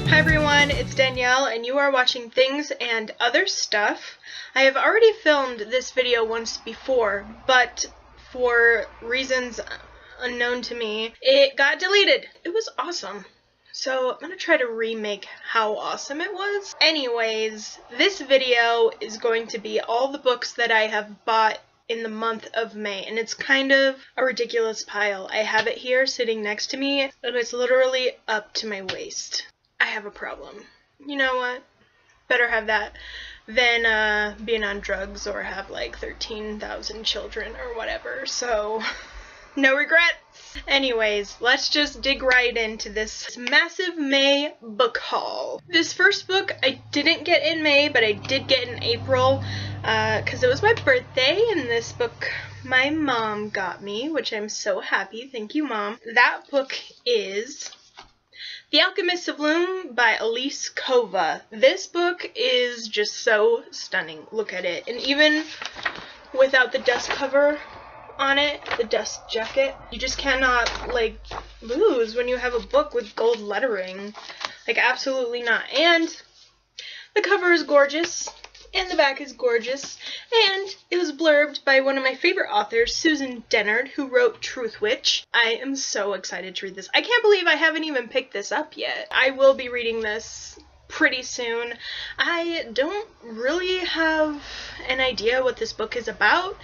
Hi everyone, it's Danielle and you are watching Things and Other Stuff. I have already filmed this video once before, but for reasons unknown to me, it got deleted. It was awesome. So I'm going to try to remake how awesome it was. Anyways, this video is going to be all the books that I have bought in the month of May, and it's kind of a ridiculous pile. I have it here sitting next to me, and it's literally up to my waist. I have a problem. You know what? Better have that than being on drugs or have like 13,000 children or whatever, so no regrets. Anyways, let's just dig right into this massive May book haul. This first book I didn't get in May, but I did get in April because it was my birthday, and this book my mom got me, which I'm so happy. Thank you, Mom. That book is The Alchemists of Loom by Elise Kova. This book is just so stunning. Look at it. And even without the dust cover on it, the dust jacket, you just cannot like lose when you have a book with gold lettering. Like, absolutely not. And the cover is gorgeous, and the back is gorgeous, and it was blurbed by one of my favorite authors, Susan Dennard, who wrote Truth Witch. I am so excited to read this. I can't believe I haven't even picked this up yet. I will be reading this pretty soon. I don't really have an idea what this book is about,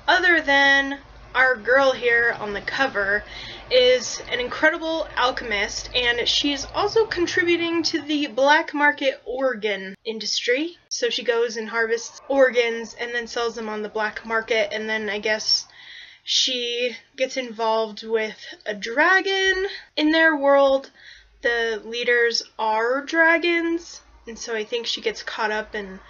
other than our girl here on the cover is an incredible alchemist, and she's also contributing to the black market organ industry. So she goes and harvests organs and then sells them on the black market, and then I guess she gets involved with a dragon. In their world, the leaders are dragons, and so I think she gets caught up in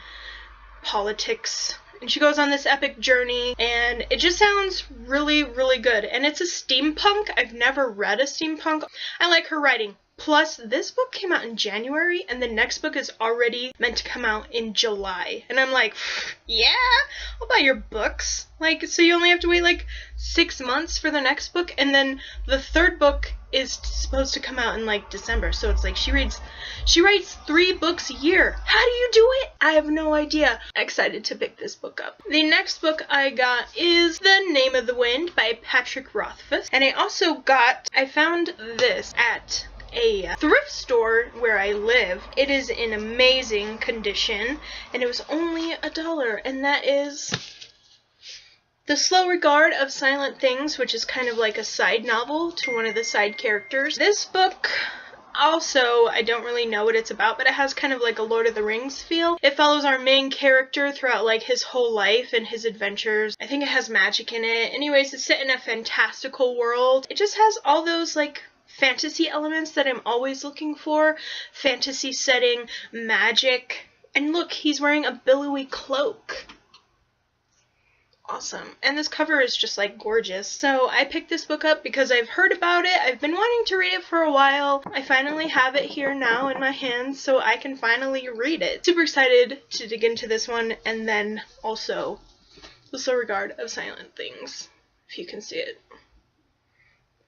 politics. And she goes on this epic journey, and it just sounds really, really good. And it's a steampunk. I've never read a steampunk. I like her writing. Plus, this book came out in January, and the next book is already meant to come out in July. And I'm like, yeah, I'll buy your books. Like, so you only have to wait like 6 months for the next book, and then the third book is supposed to come out in like December. So it's like she writes 3 books a year. How do you do it? I have no idea. Excited to pick this book up. The next book I got is The Name of the Wind by Patrick Rothfuss. And I found this at a thrift store where I live. It is in amazing condition, and it was only $1, and that is The Slow Regard of Silent Things, which is kind of like a side novel to one of the side characters. This book also, I don't really know what it's about, but it has kind of like a Lord of the Rings feel. It follows our main character throughout like his whole life and his adventures. I think it has magic in it. Anyways, it's set in a fantastical world. It just has all those like fantasy elements that I'm always looking for. Fantasy setting, magic, and look, he's wearing a billowy cloak. Awesome. And this cover is just like gorgeous. So I picked this book up because I've heard about it. I've been wanting to read it for a while. I finally have it here now in my hands, so I can finally read it. Super excited to dig into this one, and then also The Slow Regard of Silent Things, if you can see it.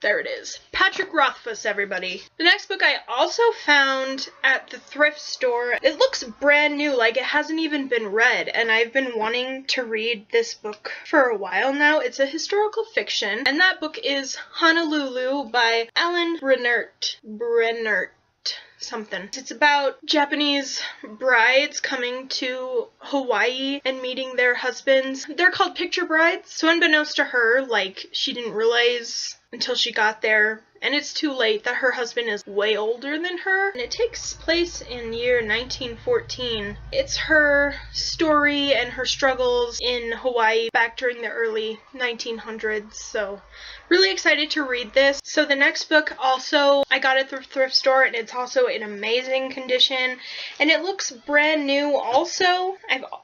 There it is. Patrick Rothfuss, everybody. The next book I also found at the thrift store. It looks brand new, like it hasn't even been read, and I've been wanting to read this book for a while now. It's a historical fiction, and that book is Honolulu by Alan Brennert. Something. It's about Japanese brides coming to Hawaii and meeting their husbands. They're called picture brides. So unbeknownst to her, like, she didn't realize until she got there, and it's too late, that her husband is way older than her. And it takes place in year 1914. It's her story and her struggles in Hawaii back during the early 1900s, so really excited to read this. So the next book also I got at the thrift store, and it's also in amazing condition, and it looks brand new also.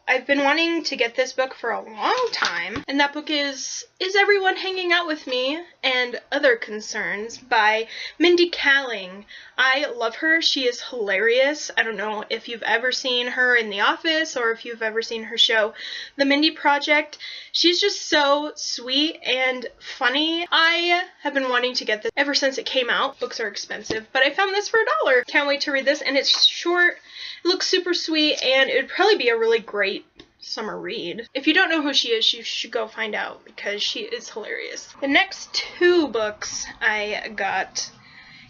I've been wanting to get this book for a long time, and that book is Everyone Hanging Out With Me? and Other Concerns by Mindy Kaling. I love her. She is hilarious. I don't know if you've ever seen her in The Office or if you've ever seen her show, The Mindy Project. She's just so sweet and funny. I have been wanting to get this ever since it came out. Books are expensive, but I found this for $1. Can't wait to read this, and it's short, it looks super sweet, and it would probably be a really great summer read. If you don't know who she is, you should go find out because she is hilarious. The next 2 books I got,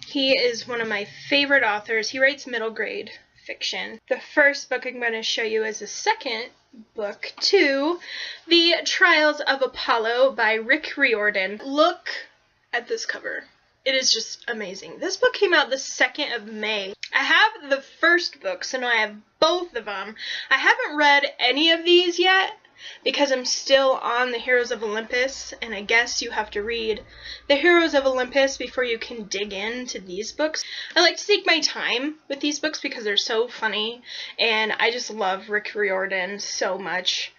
he is one of my favorite authors. He writes middle grade fiction. The first book I'm going to show you is the second book to The Trials of Apollo by Rick Riordan. Look at this cover. It is just amazing. This book came out the 2nd of May. I have the first book, so now I have both of them. I haven't read any of these yet because I'm still on the Heroes of Olympus, and I guess you have to read the Heroes of Olympus before you can dig into these books. I like to take my time with these books because they're so funny, and I just love Rick Riordan so much.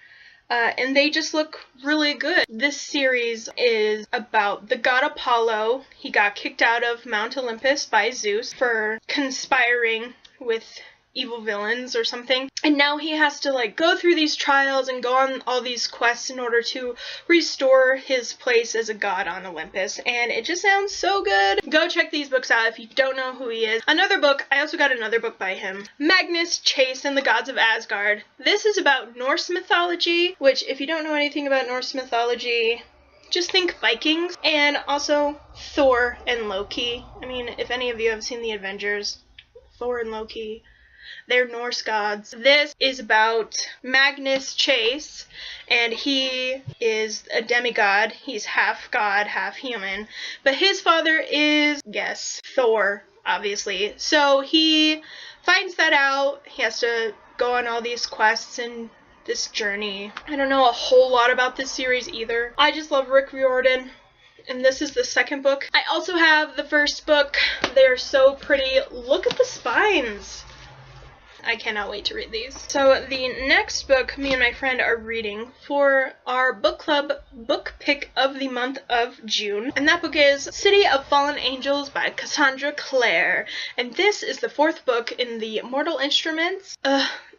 And they just look really good. This series is about the god Apollo. He got kicked out of Mount Olympus by Zeus for conspiring with evil villains or something. And now he has to like go through these trials and go on all these quests in order to restore his place as a god on Olympus. And it just sounds so good. Go check these books out if you don't know who he is. Another book, I also got another book by him. Magnus, Chase, and the Gods of Asgard. This is about Norse mythology, which if you don't know anything about Norse mythology, just think Vikings. And also Thor and Loki. I mean, if any of you have seen the Avengers, Thor and Loki, they're Norse gods. This is about Magnus Chase, and he is a demigod. He's half god, half human. But his father is, yes, Thor, obviously. So he finds that out. He has to go on all these quests and this journey. I don't know a whole lot about this series either. I just love Rick Riordan. And this is the second book. I also have the first book. They're so pretty. Look at the spines. I cannot wait to read these. So the next book me and my friend are reading for our book club book pick of the month of June. And that book is City of Fallen Angels by Cassandra Clare. And this is the 4th book in the Mortal Instruments.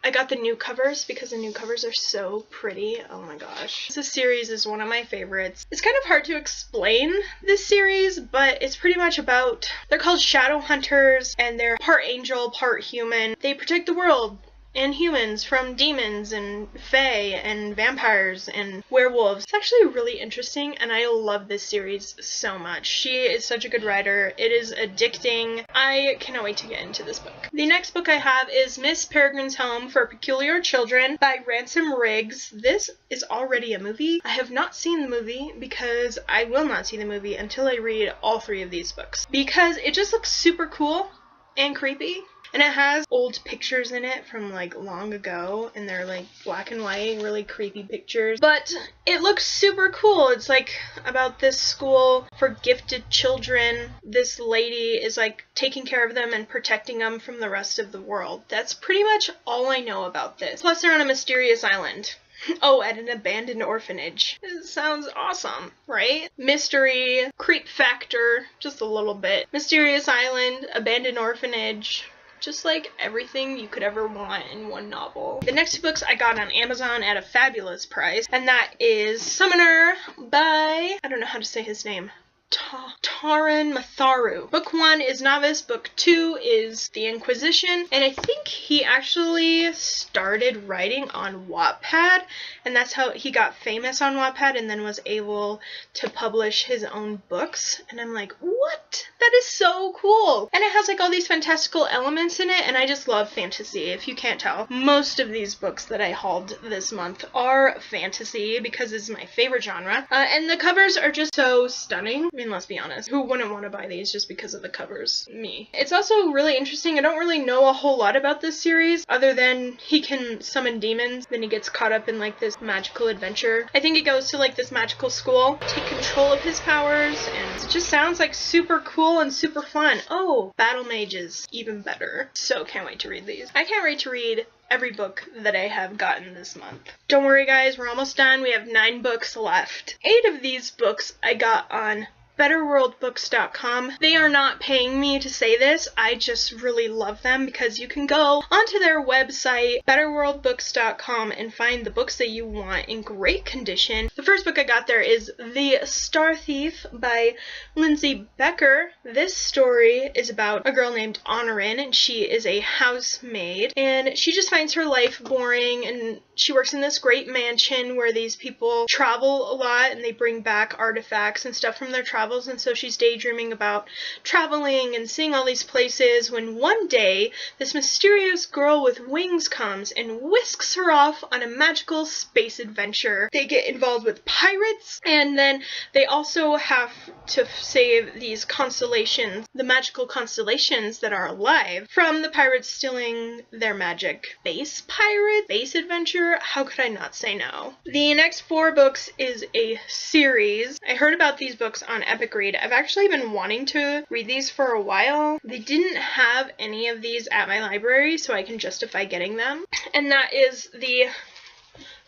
I got the new covers because the new covers are so pretty. Oh my gosh. This series is one of my favorites. It's kind of hard to explain this series, but it's pretty much about, they're called shadow hunters, and they're part angel, part human. They protect the world and humans from demons and fae and vampires and werewolves. It's actually really interesting, and I love this series so much. She is such a good writer. It is addicting. I cannot wait to get into this book. The next book I have is Miss Peregrine's Home for Peculiar Children by Ransom Riggs. This is already a movie. I have not seen the movie because I will not see the movie until I read all 3 of these books because it just looks super cool and creepy. And it has old pictures in it from like long ago, and they're like black and white, really creepy pictures. But it looks super cool. It's like about this school for gifted children. This lady is like taking care of them and protecting them from the rest of the world. That's pretty much all I know about this. Plus they're on a mysterious island. Oh, at an abandoned orphanage. It sounds awesome, right? Mystery, creep factor, just a little bit. Mysterious island, abandoned orphanage. Just like everything you could ever want in one novel. The next 2 books I got on Amazon at a fabulous price, and that is Summoner by, I don't know how to say his name, Taran Matharu. Book 1 is Novice, book 2 is The Inquisition, and I think he actually started writing on Wattpad, and that's how he got famous on Wattpad and then was able to publish his own books. And I'm like, what? That is so cool! And it has like all these fantastical elements in it, and I just love fantasy, if you can't tell. Most of these books that I hauled this month are fantasy because it's my favorite genre, and the covers are just so stunning. I mean, let's be honest, who wouldn't want to buy these just because of the covers? Me. It's also really interesting. I don't really know a whole lot about this series other than he can summon demons, then he gets caught up in like this magical adventure. I think he goes to like this magical school, take control of his powers, and it just sounds like super cool and super fun. Oh, battle mages, even better. So can't wait to read these. I can't wait to read every book that I have gotten this month. Don't worry guys, we're almost done. We have 9 books left. 8 of these books I got on betterworldbooks.com. They are not paying me to say this. I just really love them because you can go onto their website, betterworldbooks.com, and find the books that you want in great condition. The first book I got there is The Star Thief by Lindsay Becker. This story is about a girl named Honorin, and she is a housemaid, and she just finds her life boring, and she works in this great mansion where these people travel a lot and they bring back artifacts and stuff from their travels, and so she's daydreaming about traveling and seeing all these places when one day this mysterious girl with wings comes and whisks her off on a magical space adventure. They get involved with pirates, and then they also have to save these constellations, the magical constellations that are alive, from the pirates stealing their magic. Space adventure? How could I not say no? The next 4 books is a series. I heard about these books on Epic Read. I've actually been wanting to read these for a while. They didn't have any of these at my library, so I can justify getting them. And that is The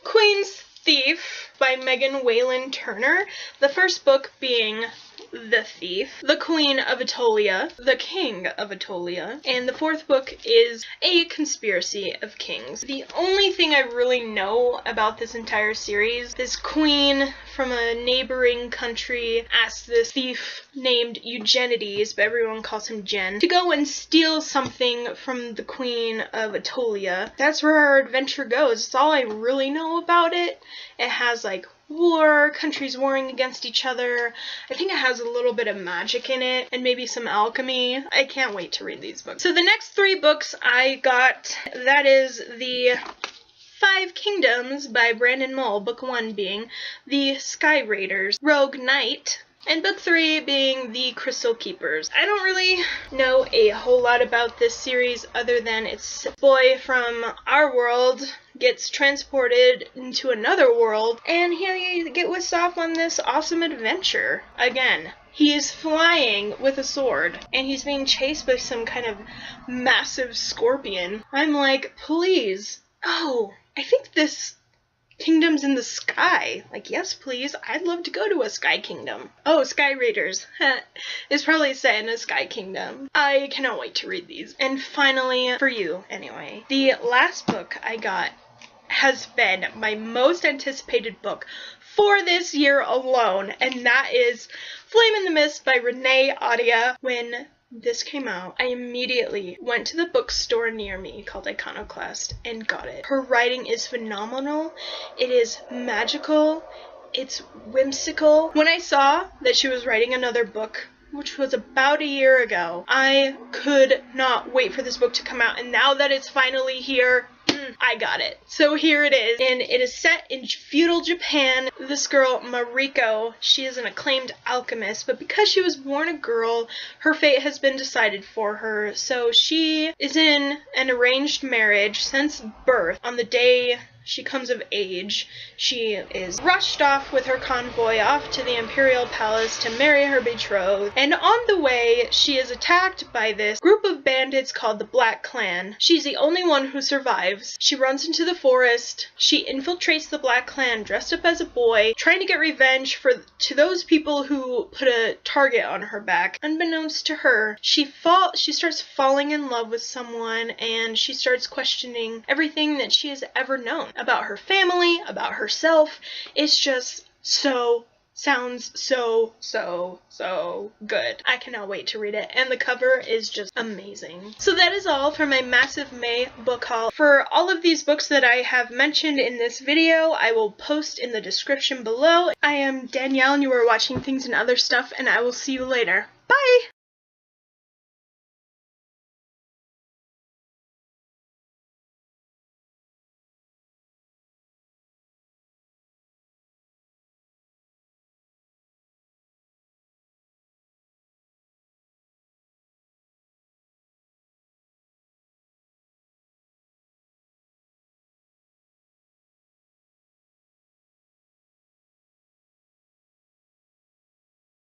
Queen's Thief by Megan Whalen Turner. The first book being The Thief, the Queen of Attolia, the King of Attolia, and the 4th book is A Conspiracy of Kings. The only thing I really know about this entire series, this queen from a neighboring country asks this thief named Eugenides, but everyone calls him Jen, to go and steal something from the Queen of Attolia. That's where our adventure goes. That's all I really know about it. It has like war, countries warring against each other. I think it has a little bit of magic in it, and maybe some alchemy. I can't wait to read these books. So the next 3 books I got, that is the 5 Kingdoms by Brandon Mull, book 1 being The Sky Raiders, Rogue Knight, and book 3 being The Crystal Keepers. I don't really know a whole lot about this series other than it's a boy from our world gets transported into another world, and he gets whisked off on this awesome adventure. Again, he is flying with a sword, and he's being chased by some kind of massive scorpion. I'm like, please. Oh, I think this kingdom's in the sky. Like, yes, please. I'd love to go to a sky kingdom. Oh, Sky Raiders. It's probably set in a sky kingdom. I cannot wait to read these. And finally, for you, anyway, the last book I got has been my most anticipated book for this year alone, and that is Flame in the Mist by Renee Adia. When this came out, I immediately went to the bookstore near me called Iconoclast and got it. Her writing is phenomenal. It is magical. It's whimsical. When I saw that she was writing another book, which was about a year ago, I could not wait for this book to come out, and now that it's finally here, I got it. So here it is, and it is set in feudal Japan. This girl, Mariko, she is an acclaimed alchemist, but because she was born a girl, her fate has been decided for her. So she is in an arranged marriage since birth. On the day she comes of age, she is rushed off with her convoy off to the imperial palace to marry her betrothed, and on the way she is attacked by this group of bandits called the Black Clan. She's the only one who survives. She runs into the forest. She infiltrates the Black Clan dressed up as a boy, trying to get revenge to those people who put a target on her back. Unbeknownst to her, she starts falling in love with someone, and she starts questioning everything that she has ever known about her family, about herself. It's just sounds so good. I cannot wait to read it, and the cover is just amazing. So that is all for my massive May book haul. For all of these books that I have mentioned in this video, I will post in the description below. I am Danielle, and you are watching Things and Other Stuff, and I will see you later.